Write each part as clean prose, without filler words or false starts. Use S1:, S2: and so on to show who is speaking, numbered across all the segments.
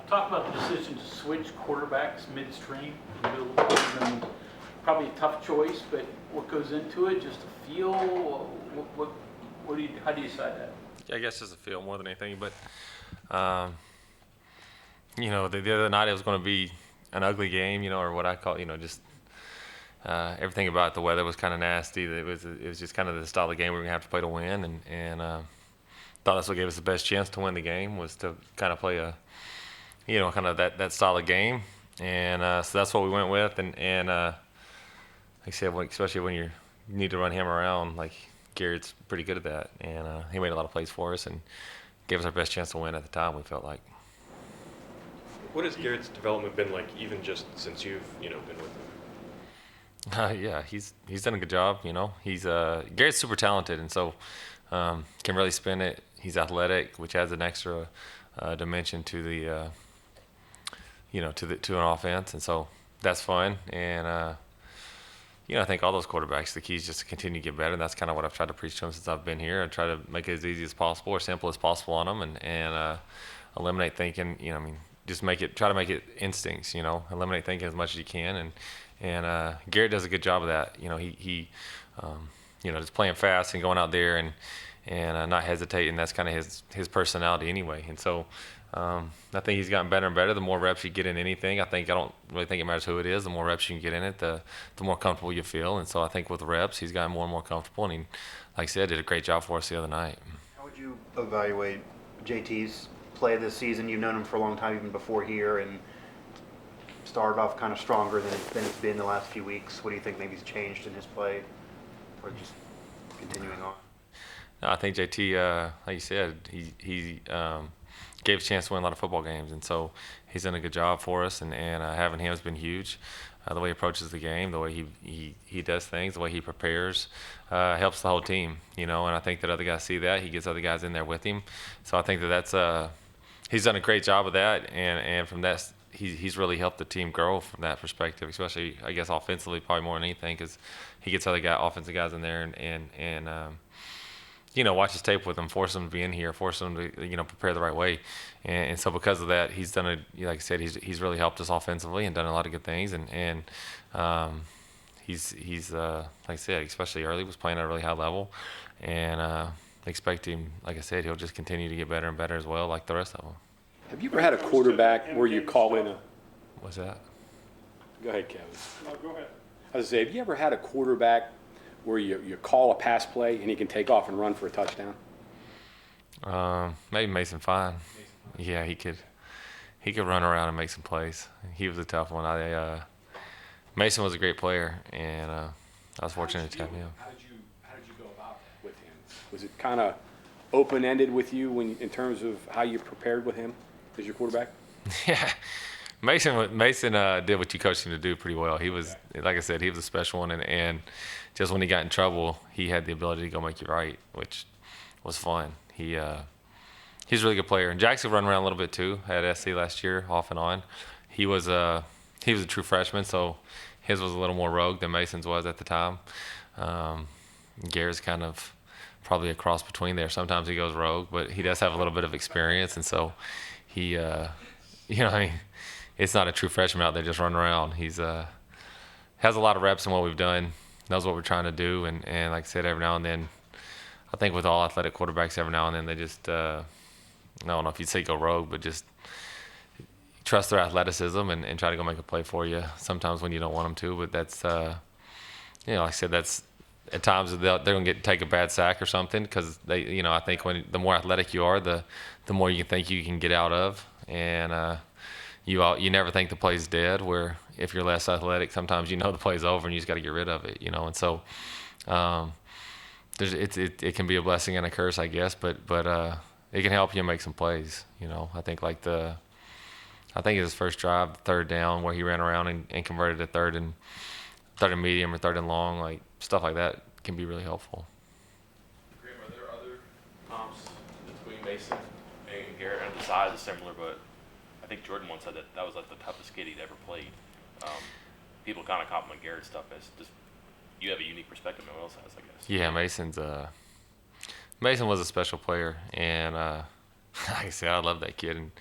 S1: Talk about the decision to switch quarterbacks midstream. Probably a tough choice, but what goes into it? Just a feel? How do you decide that?
S2: Yeah, I guess just a feel more than anything. But the other night it was going to be an ugly game, or what I call, just everything about the weather was kind of nasty. It was just kind of the style of game we were going to have to play to win, and thought that's what gave us the best chance to win the game, was to kind of play a, kind of that style of game. And so that's what we went with. And like I said, especially when you need to run him around, like Garrett's pretty good at that. And he made a lot of plays for us and gave us our best chance to win at the time, we felt like.
S3: What has Garrett's development been like, even just since you've been with him?
S2: Yeah, he's done a good job. He's Garrett's super talented, and so can really spin it. He's athletic, which adds an extra dimension to the to an offense, and so that's fun. And I think all those quarterbacks, the key is just to continue to get better. And that's kind of what I've tried to preach to them since I've been here. I try to make it as easy as possible or simple as possible on them, and eliminate thinking. Just try to make it instincts. Eliminate thinking as much as you can. And Garrett does a good job of that. He just playing fast and going out there and not hesitating. That's kind of his personality anyway. And so I think he's gotten better and better. The more reps you get in anything, I don't really think it matters who it is. The more reps you can get in it, the more comfortable you feel. And so I think with reps, he's gotten more and more comfortable. And he, like I said, did a great job for us the other night.
S4: How would you evaluate JT's play this season? You've known him for a long time, even before here, and started off kind of stronger than it's been the last few weeks. What do you think maybe has changed in his play, or just continuing on?
S2: No, I think JT, like you said, he gave us a chance to win a lot of football games, and so he's done a good job for us. And having him has been huge. The way he approaches the game, the way he does things, the way he prepares, helps the whole team. And I think that other guys see that. He gets other guys in there with him. So I think that's he's done a great job of that, and from that. He's really helped the team grow from that perspective, especially, I guess, offensively, probably more than anything, because he gets other offensive guys in there and watches tape with them, force them to be in here, force them to, prepare the right way. And so because of that, he's done like I said, he's really helped us offensively and done a lot of good things. And he's like I said, especially early, was playing at a really high level. And expect him, like I said, he'll just continue to get better and better as well, like the rest of them.
S5: Have you ever had a quarterback where you call in a...
S2: What's that?
S5: Go ahead, Kevin.
S6: No, go ahead.
S5: I was going to say, have you ever had a quarterback where you call a pass play and he can take off and run for a touchdown?
S2: Maybe Mason Fine. Yeah, he could run around and make some plays. He was a tough one. Mason was a great player, and I was fortunate to have him.
S5: How did you go about that with him? Was it kind of open-ended with you in terms of how you prepared with him as your quarterback?
S2: Yeah, Mason did what you coached him to do pretty well. He was, like I said, he was a special one, and just when he got in trouble, he had the ability to go make you right, which was fun. He's a really good player. And Jackson run around a little bit too at SC last year, off and on. He was a true freshman, so his was a little more rogue than Mason's was at the time. Garrett's kind of probably a cross between there. Sometimes he goes rogue, but he does have a little bit of experience, and so he, it's not a true freshman out there just running around. He's has a lot of reps in what we've done, knows what we're trying to do, and like I said, every now and then, I think with all athletic quarterbacks, every now and then they just, I don't know if you'd say go rogue, but just trust their athleticism and try to go make a play for you sometimes when you don't want them to. But that's, like I said, that's at times they're going to take a bad sack or something, because they, I think the more athletic you are, the more you think you can get out of. And you never think the play's dead, where if you're less athletic, sometimes the play's over and you just got to get rid of it, And so it can be a blessing and a curse, I guess, but it can help you make some plays. I think I think his first drive, third down, where he ran around and converted to third and medium or third and long, like stuff like that can be really helpful.
S6: Graham, are there other comps between Mason and Garrett? And the size is similar, but I think Jordan once said that was like the toughest kid he'd ever played. People kind of compliment Garrett's stuff as just you have a unique perspective no one else has, I guess.
S2: Yeah, Mason was a special player, and like I said, I love that kid, and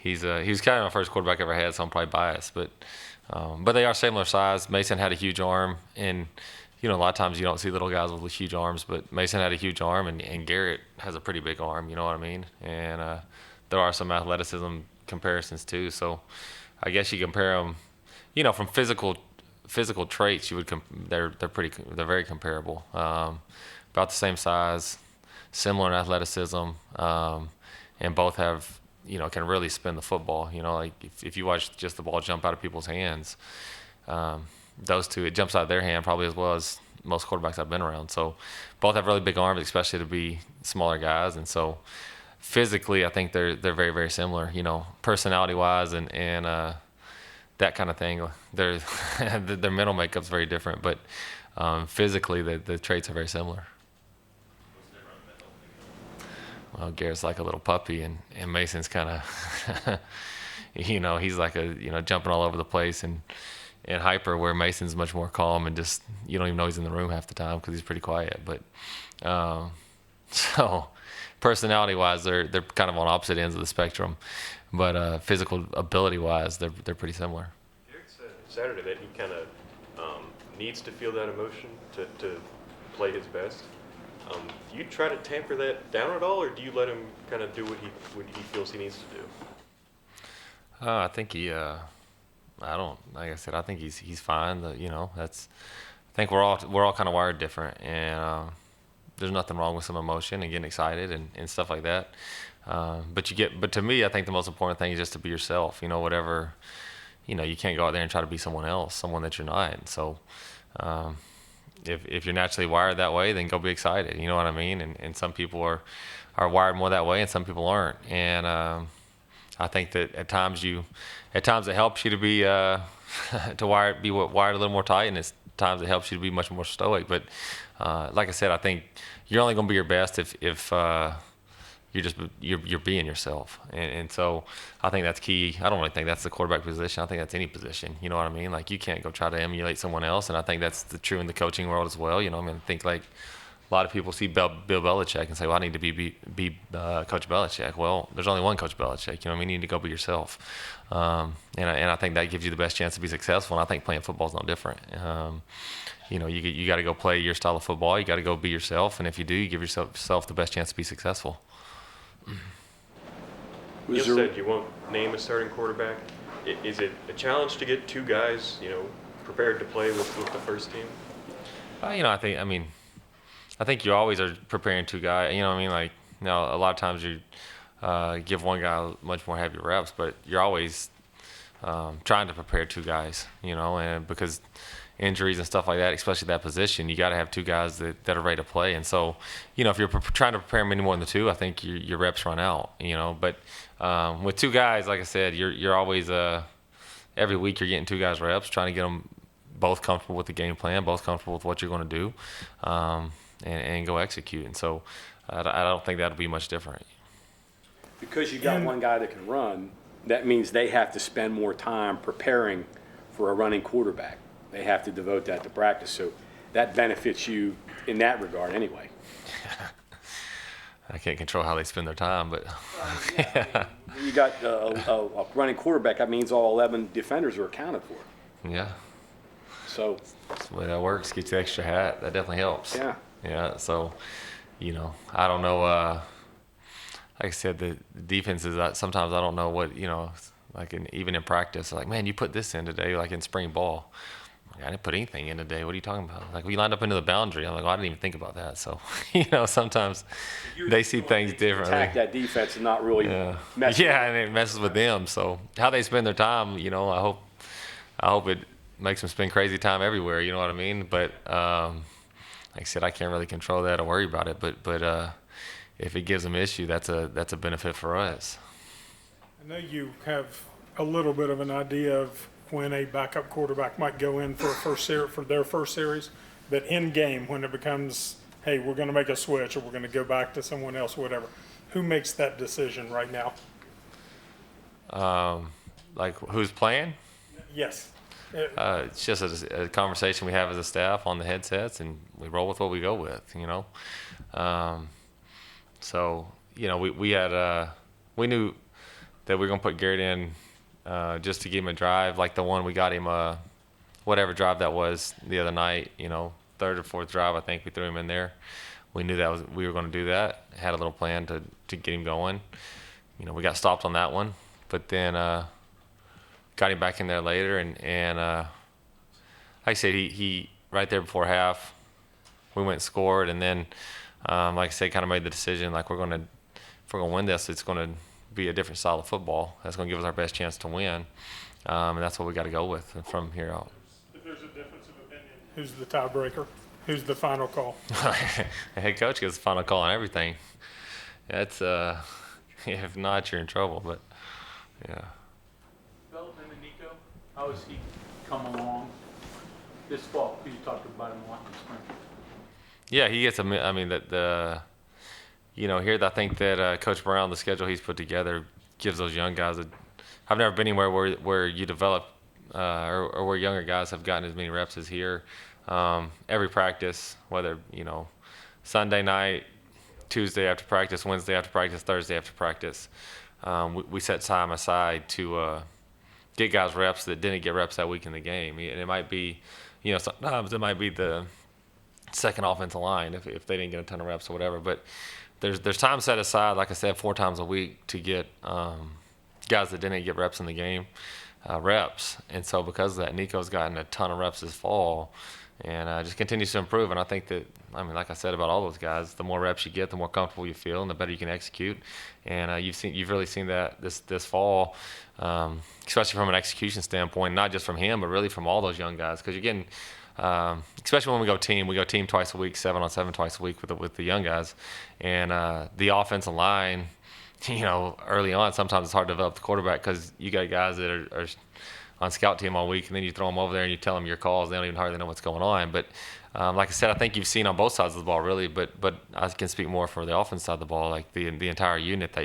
S2: he was kind of my first quarterback I ever had, so I'm probably biased. But they are similar size. Mason had a huge arm, and a lot of times you don't see little guys with huge arms, but Mason had a huge arm, and Garrett has a pretty big arm. You know what I mean? And there are some athleticism comparisons too. So I guess you compare them, from physical traits. They're very comparable. About the same size, similar in athleticism, and both have can really spin the football. Like if you watch just the ball jump out of people's hands, those two, it jumps out of their hand probably as well as most quarterbacks I've been around. So both have really big arms, especially to be smaller guys. And so physically, I think they're very, very similar. Personality wise and that kind of thing. Their mental makeup's very different, but physically the traits are very similar. Well, Garrett's like a little puppy, and Mason's kind of, he's like jumping all over the place and hyper, where Mason's much more calm and just, you don't even know he's in the room half the time because he's pretty quiet. But so personality-wise, they're kind of on opposite ends of the spectrum, but physical ability-wise, they're pretty similar.
S3: Garrett said Saturday that he kind of needs to feel that emotion to play his best. Do you try to tamper that down at all, or do you let him kind of do what he feels he needs to do?
S2: I think he. I don't. Like I said, I think he's fine. I think we're all kind of wired different, and there's nothing wrong with some emotion and getting excited and stuff like that. But to me, I think the most important thing is just to be yourself. Whatever. You can't go out there and try to be someone else, someone that you're not. And so. If you're naturally wired that way, then go be excited. You know what I mean? And some people are wired more that way, and some people aren't. And I think that at times it helps you to be be wired a little more tight, and at times it helps you to be much more stoic. But like I said, I think you're only going to be your best if you're being yourself. And so I think that's key. I don't really think that's the quarterback position. I think that's any position. You know what I mean? Like, you can't go try to emulate someone else. And I think that's true in the coaching world as well. I think like a lot of people see Bill Belichick and say, well, I need to be Coach Belichick. Well, there's only one Coach Belichick. You need to go be yourself. And I think that gives you the best chance to be successful. And I think playing football is no different. You got to go play your style of football. You got to go be yourself. And if you do, you give yourself the best chance to be successful.
S3: You said you won't name a starting quarterback. Is it a challenge to get two guys, prepared to play with the first team?
S2: I think you always are preparing two guys. Like, a lot of times you give one guy much more heavy reps, but you're always trying to prepare two guys. And because injuries and stuff like that, especially that position, you got to have two guys that are ready to play. And so, if you're trying to prepare them any more than the two, I think your reps run out. But with two guys, like I said, you're always every week you're getting two guys reps, trying to get them both comfortable with the game plan, both comfortable with what you're going to do, and go execute. And so I don't think that'll be much different.
S5: Because you got one guy that can run, that means they have to spend more time preparing for a running quarterback. They have to devote that to practice. So that benefits you in that regard anyway.
S2: I can't control how they spend their time, but
S5: You got a running quarterback. That means all 11 defenders are accounted for.
S2: Yeah.
S5: So
S2: that's the way that works. Get you the extra hat. That definitely helps.
S5: Yeah.
S2: Yeah. So, I don't know. Like I said, the defenses, sometimes I don't know what, like even in practice, like, man, you put this in today, like in spring ball. I didn't put anything in today. What are you talking about? Like, we lined up into the boundary. I'm like, well, I didn't even think about that. So, sometimes they see things differently.
S5: Attack that defense and not really mess.
S2: Yeah, and it messes with them. So, how they spend their time, I hope it makes them spend crazy time everywhere. You know what I mean? But like I said, I can't really control that or worry about it. But if it gives them issue, that's a benefit for us.
S7: I know you have a little bit of an idea of when a backup quarterback might go in for their first series, but in game, when it becomes, hey, we're going to make a switch or we're going to go back to someone else, whatever, who makes that decision right now?
S2: Like, who's playing?
S7: Yes.
S2: It's just a conversation we have as a staff on the headsets, and we roll with what we go with. So we knew that we're gonna put Garrett in just to give him a drive, like the one we got him, whatever drive that was the other night. Third or fourth drive, I think we threw him in there. We knew we were going to do that. Had a little plan to get him going. We got stopped on that one, but then got him back in there later, and like I said, he right there before half, we went and scored, and then like I said, kind of made the decision like if we're going to win this, it's going to be a different style of football. That's going to give us our best chance to win, and that's what we got to go with from here out.
S7: If there's a difference of opinion, who's the tiebreaker? Who's the final call?
S2: The head coach gets the final call on everything. That's if not, you're in trouble. But yeah.
S1: Development in Nico, how has he come along this fall? You talked about him a lot this spring.
S2: Yeah, he gets here I think that Coach Brown, the schedule he's put together, gives those young guys I've never been anywhere where you develop or where younger guys have gotten as many reps as here. Every practice, whether Sunday night, Tuesday after practice, Wednesday after practice, Thursday after practice, we set time aside to get guys reps that didn't get reps that week in the game. And it might be, sometimes it might be the second offensive line if they didn't get a ton of reps or whatever. But there's time set aside, like I said, 4 times a week to get guys that didn't get reps in the game reps. And so because of that, Nico's gotten a ton of reps this fall. And just continues to improve. And I think that, like I said about all those guys, the more reps you get, the more comfortable you feel, and the better you can execute. And you've really seen that this fall, especially from an execution standpoint, not just from him, but really from all those young guys. Because you're getting, especially when we go team twice a week, 7-on-7 twice a week with the young guys, and the offensive line. Early on, sometimes it's hard to develop the quarterback because you got guys that are on scout team all week, and then you throw them over there and you tell them your calls. They don't even hardly know what's going on. But like I said, I think you've seen on both sides of the ball, really. But I can speak more for the offense side of the ball. Like the entire unit,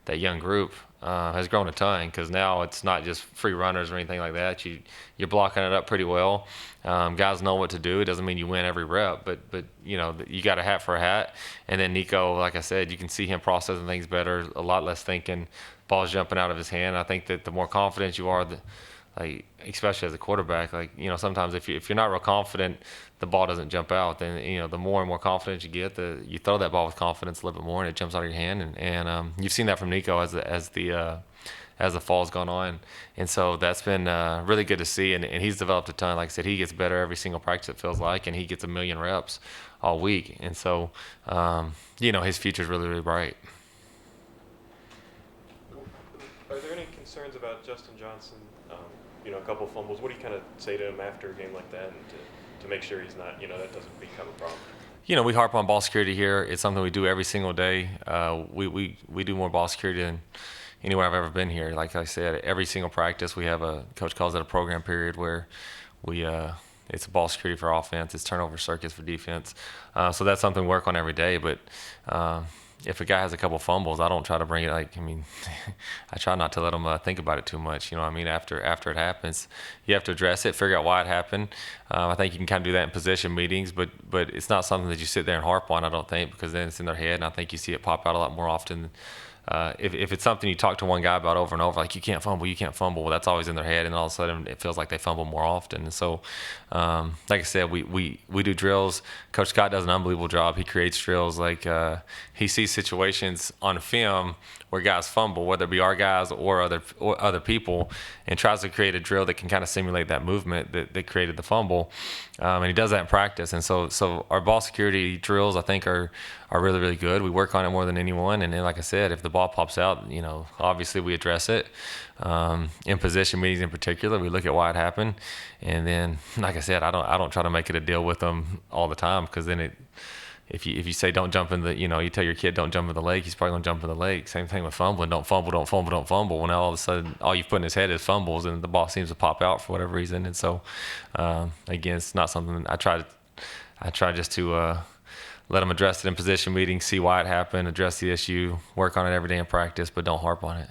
S2: that young group has grown a ton because now it's not just free runners or anything like that. You're blocking it up pretty well. Guys know what to do. It doesn't mean you win every rep, but you got a hat for a hat. And then Nico, like I said, you can see him processing things better, a lot less thinking, balls jumping out of his hand. I think that the more confident you are, especially as a quarterback, sometimes if you're not real confident, the ball doesn't jump out. Then the more and more confidence you get, you throw that ball with confidence a little bit more, and it jumps out of your hand. And you've seen that from Nico as the fall's gone on, and so that's been really good to see. And he's developed a ton. Like I said, he gets better every single practice, it feels like, and he gets 1 million reps all week. And so his future's really, really bright.
S3: Are there any concerns about Justin Johnson? A couple fumbles. What do you kind of say to him after a game like that, and to make sure he's not, that doesn't become a problem?
S2: We harp on ball security here. It's something we do every single day. We do more ball security than anywhere I've ever been here. Like I said, every single practice we have coach calls it a program period where it's ball security for offense, it's turnover circuits for defense. So that's something we work on every day. But if a guy has a couple fumbles, I don't try to bring it I try not to let him think about it too much. After it happens, you have to address it, figure out why it happened. I think you can kind of do that in position meetings, but it's not something that you sit there and harp on, I don't think, because then it's in their head, and I think you see it pop out a lot more often. If it's something you talk to one guy about over and over, like you can't fumble, well, that's always in their head, and all of a sudden it feels like they fumble more often. And so, like I said, we do drills. Coach Scott does an unbelievable job. He creates drills. He sees situations on film where guys fumble, whether it be our guys or other people, and tries to create a drill that can kind of simulate that movement that created the fumble. And he does that in practice. And so our ball security drills, I think, are really, really good. We work on it more than anyone. And then, like I said, if the ball pops out, obviously we address it. In position meetings in particular, we look at why it happened. And then, like I said, I don't try to make it a deal with them all the time, because then if you say don't jump in the, you tell your kid don't jump in the lake, he's probably going to jump in the lake. Same thing with fumbling. Don't fumble. Well, now all of a sudden, all you've put in his head is fumbles, and the ball seems to pop out for whatever reason. And so, again, it's not something I try just to let him address it in position meetings, see why it happened, address the issue, work on it every day in practice, but don't harp on it.